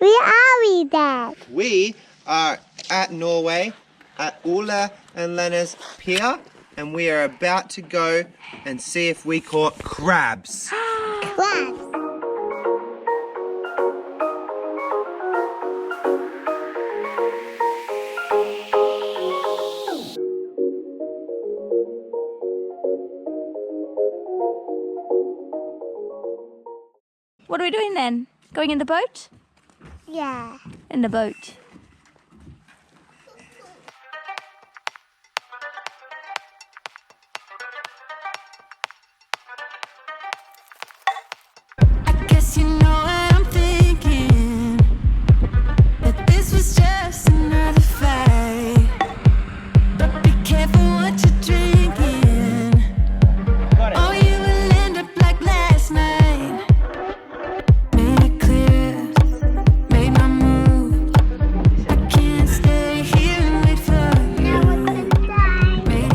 Where are we, Dad? We are at Norway, at Ola and Lena's pier, and we are about to go and see if we caught crabs. Crabs. What are we doing then? Going in the boat? Yeah. In the boat. I guess you know what I'm thinking, that this was just another fight. But be careful what you're drinking. Oh, you will end up like last night. Made it clear, made my move. I can't stay here and wait for you.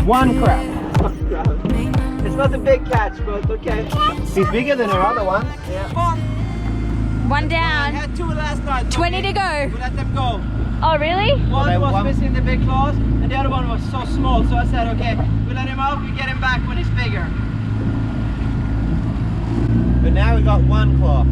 One crab. It's not a big catch, but okay. He's bigger than our other ones. Yeah. One I down. had 2 last night. 20 to go. We let them go. Oh, really? One was missing the big claws, and the other one was so small. So I said, okay, we let him out. We get him back when he's bigger. But now we got one claw.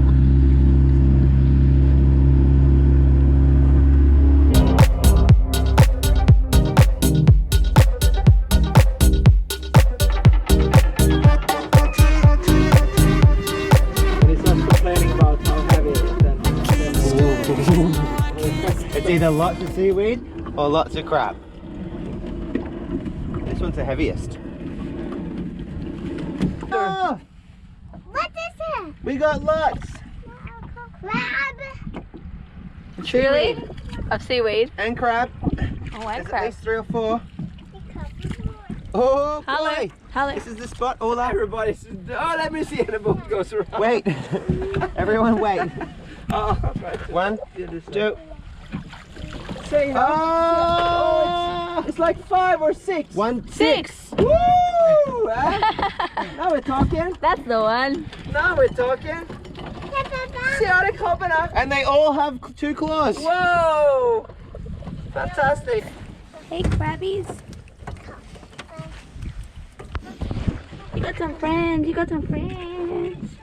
And he's not complaining about how heavy it is. Then. It's either lots of seaweed or lots of crab. This one's the heaviest. Oh, What is it? we got lots. Crab. Really? Of seaweed. And crab. Oh, There's and at crab. least 3 or 4. Oh Hello. boy! Hello. This is the spot. Ola. Everybody says, oh, let me see. And the boat goes around. Wait. Everyone wait. Oh, right. 1, 2. Say no. Oh! It's like 5 or 6. 1, 6. Woo! Now we're talking. That's the one. Now we're talking. See how they're coming up. And they all have 2 claws. Whoa! Fantastic. Hey, crabbies. You got some friends. You got some friends.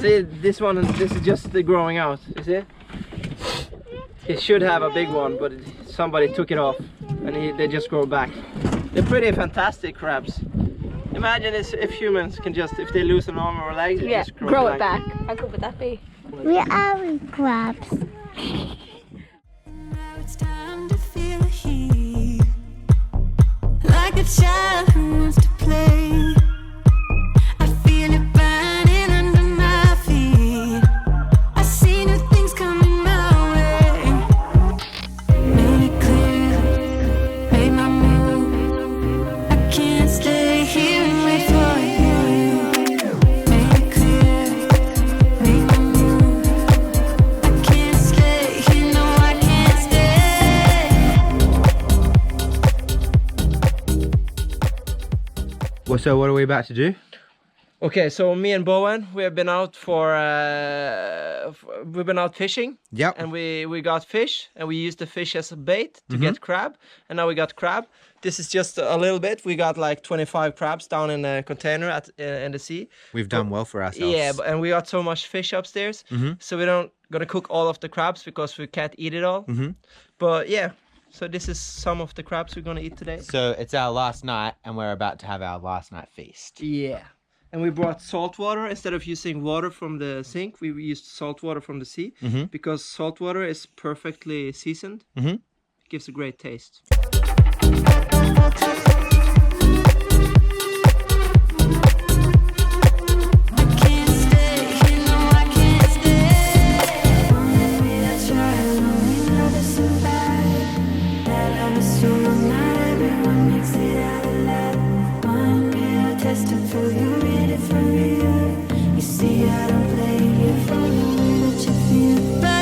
See, this is just the growing out. You see? It should have a big one, but somebody took it off, and they just grow back. They're pretty fantastic crabs. Imagine if humans can just, if they lose an arm or a leg, they Yeah, just grow it back. How cool would that be? Where are we, crabs? Now it's time to feel the heat, like a child who wants to play. I feel it burning under my feet. I see new things coming my way. Made it clear, made my move. I can't stay here and wait for you. Made it clear, made my move. I can't stay here, no, I can't stay. Well, so what are we about to do? Okay, so me and Bowen, we have been out we've been out fishing. Yep. And we got fish, and we used the fish as a bait to get crab, and now we got crab. This is just a little bit. We got like 25 crabs down in a container in the sea. We've done well for ourselves. Yeah, and we got so much fish upstairs, so we don't gonna cook all of the crabs because we can't eat it all. But yeah, so this is some of the crabs we're gonna eat today. So it's our last night, and we're about to have our last night feast. Yeah. And we brought salt water instead of using water from the sink. We used salt water from the sea because salt water is perfectly seasoned. It gives a great taste. Can't stay here, no, I can't stay. Only I try, only love is survive. That love is so not everyone makes it out alive. One real test to feel you ready for real. You see, I don't play here for the way that you feel. But